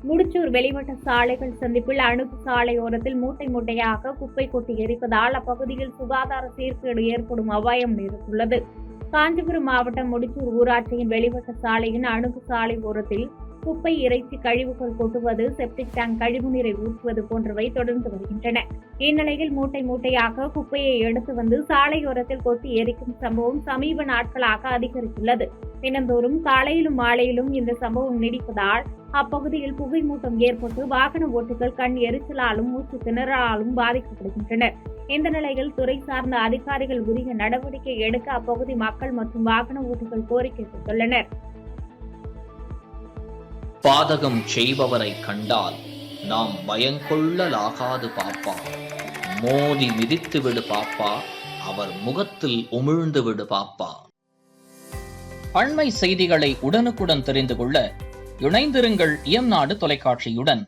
முடிச்சூர் வெளிவட்ட சாலைகள் சந்திப்பில் அணுகு சாலையோரத்தில் மூட்டை மூட்டையாக குப்பை கொட்டி எரிப்பதால் அப்பகுதியில் சுகாதார சீர்கேடு ஏற்படும் அபாயம் நேரிட்டுள்ளது. காஞ்சிபுரம் மாவட்டம் முடிச்சூர் ஊராட்சியின் வெளிவட்ட சாலையின் அணுகு சாலை ஓரத்தில் குப்பை, இறைச்சி கழிவுகள் கொட்டுவது, செப்டிக் டேங்க் கழிவுநீரை ஊற்றுவது போன்றவை தொடர்ந்து வருகின்றன. இந்நிலையில் மூட்டை மூட்டையாக குப்பையை எடுத்து வந்து சாலையோரத்தில் கொட்டி எரிக்கும் சம்பவம் சமீப நாட்களாக அதிகரித்துள்ளது. தினந்தோறும் காலையிலும் மாலையிலும் இந்த சம்பவம் நீடிப்பதால் அப்பகுதியில் புகை மூட்டம் ஏற்பட்டு வாகன ஓட்டிகள் கண் எரிச்சலாலும் மூச்சு திணறலாலும் பாதிக்கப்படுகின்றனர். இந்த நிலையில் துறை சார்ந்த அதிகாரிகள் உரிய நடவடிக்கை எடுக்க அப்பகுதி மக்கள் மற்றும் வாகன ஓட்டிகள் கோரிக்கை விடுத்துள்ளனர். பாதகம் செய்பவரை கண்டால் நாம் பயங்கொள்ளலாகாது பாப்பா, மோதி மிதித்து விடு பாப்பா, அவர் முகத்தில் உமிழ்ந்து விடு பாப்பா. அண்மை செய்திகளை உடனுக்குடன் தெரிந்து கொள்ள இணைந்திருங்கள் இயம்நாடு தொலைக்காட்சியுடன்.